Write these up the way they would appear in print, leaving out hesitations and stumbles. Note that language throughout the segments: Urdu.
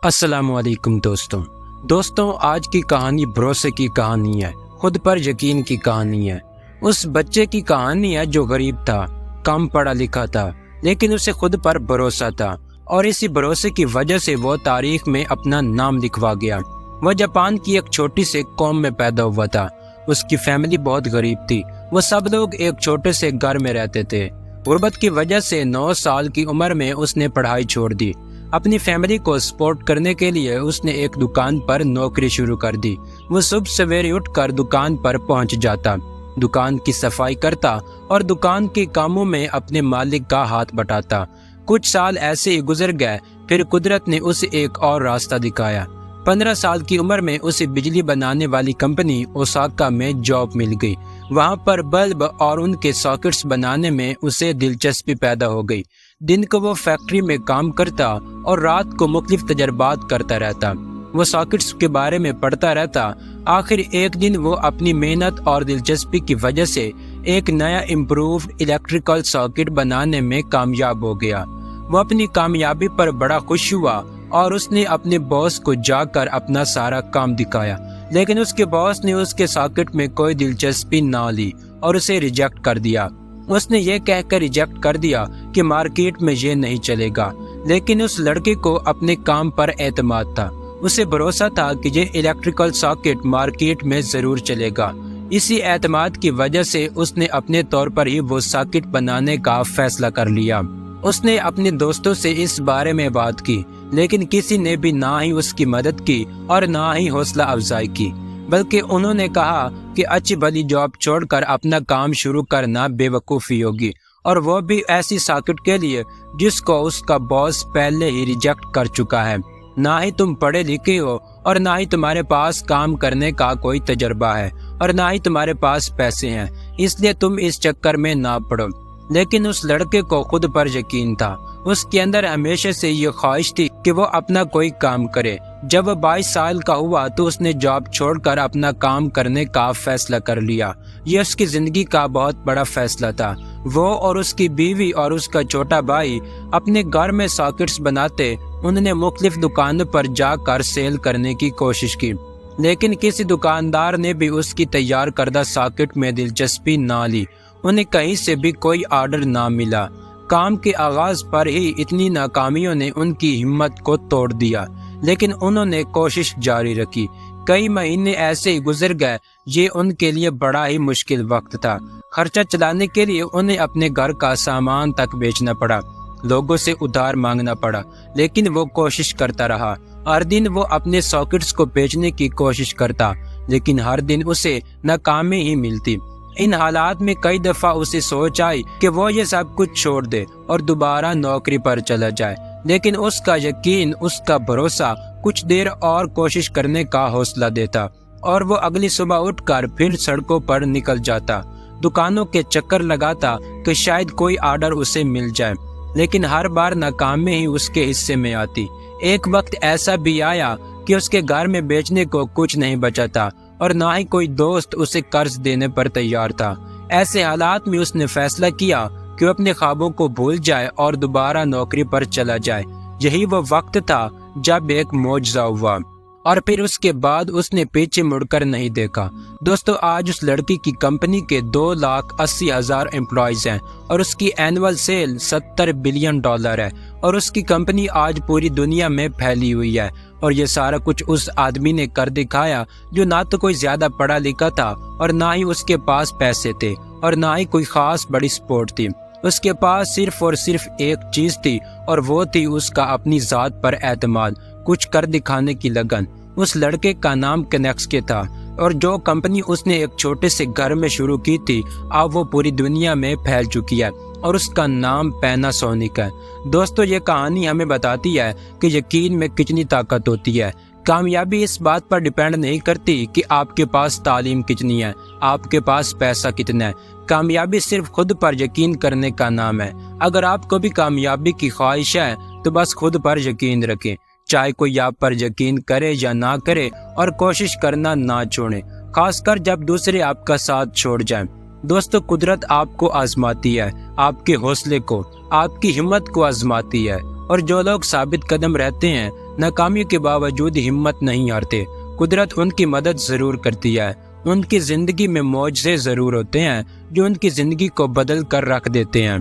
السلام علیکم دوستوں آج کی کہانی بھروسے کی کہانی ہے، خود پر یقین کی کہانی ہے۔ اس بچے کی کہانی ہے جو غریب تھا، کم پڑھا لکھا تھا، لیکن اسے خود پر بھروسہ تھا اور اسی بھروسے کی وجہ سے وہ تاریخ میں اپنا نام لکھوا گیا۔ وہ جاپان کی ایک چھوٹی سے قوم میں پیدا ہوا تھا۔ اس کی فیملی بہت غریب تھی، وہ سب لوگ ایک چھوٹے سے گھر میں رہتے تھے۔ غربت کی وجہ سے 9 سال کی عمر میں اس نے پڑھائی چھوڑ دی۔ اپنی فیملی کو سپورٹ کرنے کے لیے اس نے ایک دکان پر نوکری شروع کر دی۔ وہ صبح سویرے اٹھ کر دکان پر پہنچ جاتا، دکان کی صفائی کرتا اور دکان کے کاموں میں اپنے مالک کا ہاتھ بٹاتا۔ کچھ سال ایسے ہی گزر گئے، پھر قدرت نے اسے ایک اور راستہ دکھایا۔ 15 سال کی عمر میں اسے بجلی بنانے والی کمپنی اوساکا میں جاب مل گئی۔ وہاں پر بلب اور ان کے ساکٹس بنانے میں اسے دلچسپی پیدا ہو گئی۔ دن کو وہ فیکٹری میں کام کرتا اور رات کو مختلف تجربات کرتا رہتا۔ وہ ساکٹس کے بارے میں پڑھتا رہتا۔ آخر ایک دن وہ اپنی محنت اور دلچسپی کی وجہ سے ایک نیا امپرووڈ الیکٹریکل ساکٹ بنانے میں کامیاب ہو گیا۔ وہ اپنی کامیابی پر بڑا خوش ہوا اور اس نے اپنے باس کو جا کر اپنا سارا کام دکھایا، لیکن اس کے باس نے اس کے ساکٹ میں کوئی دلچسپی نہ لی اور اسے ریجیکٹ کر دیا۔ اس نے یہ کہہ کر ریجیکٹ کر دیا کہ مارکیٹ میں یہ نہیں چلے گا، لیکن اس لڑکے کو اپنے کام پر اعتماد تھا۔ اسے بھروسہ تھا کہ یہ الیکٹریکل ساکٹ مارکیٹ میں ضرور چلے گا۔ اسی اعتماد کی وجہ سے اس نے اپنے طور پر ہی وہ ساکٹ بنانے کا فیصلہ کر لیا۔ اس نے اپنے دوستوں سے اس بارے میں بات کی، لیکن کسی نے بھی نہ ہی اس کی مدد کی اور نہ ہی حوصلہ افزائی کی، بلکہ انہوں نے کہا کہ اچھی بھلی جاب چھوڑ کر اپنا کام شروع کرنا بے وقوفی ہوگی، اور وہ بھی ایسی ساکٹ کے لیے جس کو اس کا باس پہلے ہی ریجیکٹ کر چکا ہے۔ نہ ہی تم پڑھے لکھے ہو اور نہ ہی تمہارے پاس کام کرنے کا کوئی تجربہ ہے اور نہ ہی تمہارے پاس پیسے ہیں، اس لیے تم اس چکر میں نہ پڑو۔ لیکن اس لڑکے کو خود پر یقین تھا۔ اس کے اندر ہمیشہ سے یہ خواہش تھی کہ وہ اپنا کوئی کام کرے۔ جب وہ 22 سال کا ہوا تو اس نے جاب چھوڑ کر اپنا کام کرنے کا فیصلہ کر لیا۔ یہ اس کی زندگی کا بہت بڑا فیصلہ تھا۔ وہ اور اس کی بیوی اور اس کا چھوٹا بھائی اپنے گھر میں ساکٹس بناتے۔ انہوں نے مختلف دکانوں پر جا کر سیل کرنے کی کوشش کی، لیکن کسی دکاندار نے بھی اس کی تیار کردہ ساکٹ میں دلچسپی نہ لی۔ انہیں کہیں سے بھی کوئی آرڈر نہ ملا۔ کام کے آغاز پر ہی اتنی ناکامیوں نے ان کی ہمت کو توڑ دیا، لیکن انہوں نے کوشش جاری رکھی۔ کئی مہینے ایسے ہی گزر گئے۔ یہ ان کے لیے بڑا ہی مشکل وقت تھا۔ خرچہ چلانے کے لیے انہیں اپنے گھر کا سامان تک بیچنا پڑا، لوگوں سے ادھار مانگنا پڑا، لیکن وہ کوشش کرتا رہا۔ ہر دن وہ اپنے ساکٹس کو بیچنے کی کوشش کرتا، لیکن ہر دن اسے ناکامی ہی ملتی۔ ان حالات میں کئی دفعہ اسے سوچ آئی کہ وہ یہ سب کچھ چھوڑ دے اور دوبارہ نوکری پر چلا جائے، لیکن اس کا یقین، اس کا بھروسہ کچھ دیر اور کوشش کرنے کا حوصلہ دیتا، اور وہ اگلی صبح اٹھ کر پھر سڑکوں پر نکل جاتا، دکانوں کے چکر لگاتا کہ شاید کوئی آرڈر اسے مل جائے، لیکن ہر بار ناکامی ہی اس کے حصے میں آتی۔ ایک وقت ایسا بھی آیا کہ اس کے گھر میں بیچنے کو کچھ نہیں بچا تھا اور نہ ہی کوئی دوست اسے قرض دینے پر تیار تھا۔ ایسے حالات میں اس نے فیصلہ کیا کہ وہ اپنے خوابوں کو بھول جائے اور دوبارہ نوکری پر چلا جائے۔ یہی وہ وقت تھا جب ایک معجزہ ہوا، اور پھر اس کے بعد اس نے پیچھے مڑ کر نہیں دیکھا۔ دوستو، آج اس لڑکی کی کمپنی کے 2,80,000 امپلائیز ہیں اور اس کی اینول سیل $70 بلین ہے، اور اس کی کمپنی آج پوری دنیا میں پھیلی ہوئی ہے۔ اور یہ سارا کچھ اس آدمی نے کر دکھایا جو نہ تو کوئی زیادہ پڑھا لکھا تھا اور نہ ہی اس کے پاس پیسے تھے اور نہ ہی کوئی خاص بڑی سپورٹ تھی۔ اس کے پاس صرف اور صرف ایک چیز تھی، اور وہ تھی اس کا اپنی ذات پر اعتماد، کچھ کر دکھانے کی لگن۔ اس لڑکے کا نام کنیکسکے تھا، اور جو کمپنی اس نے ایک چھوٹے سے گھر میں شروع کی تھی اب وہ پوری دنیا میں پھیل چکی ہے، اور اس کا نام پیناسونک ہے۔ دوستو، یہ کہانی ہمیں بتاتی ہے کہ یقین میں کتنی طاقت ہوتی ہے۔ کامیابی اس بات پر ڈیپینڈ نہیں کرتی کہ آپ کے پاس تعلیم کتنی ہے، آپ کے پاس پیسہ کتنا ہے۔ کامیابی صرف خود پر یقین کرنے کا نام ہے۔ اگر آپ کو بھی کامیابی کی خواہش ہے تو بس خود پر یقین رکھیں، چاہے کوئی آپ پر یقین کرے یا نہ کرے، اور کوشش کرنا نہ چھوڑیں، خاص کر جب دوسرے آپ کا ساتھ چھوڑ جائیں۔ دوستو، قدرت آپ کو آزماتی ہے، آپ کے حوصلے کو، آپ کی ہمت کو آزماتی ہے، اور جو لوگ ثابت قدم رہتے ہیں ناکامی کے باوجود ہمت نہیں ہارتے۔ قدرت ان کی مدد ضرور کرتی ہے۔ ان کی زندگی میں معجزے ضرور ہوتے ہیں جو ان کی زندگی کو بدل کر رکھ دیتے ہیں۔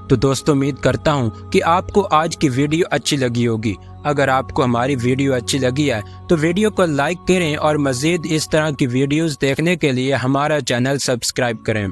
تو دوستو امید کرتا ہوں کہ آپ کو آج کی ویڈیو اچھی لگی ہوگی۔ اگر آپ کو ہماری ویڈیو اچھی لگی ہے تو ویڈیو کو لائک کریں اور مزید اس طرح کی ویڈیوز دیکھنے کے لیے ہمارا چینل سبسکرائب کریں۔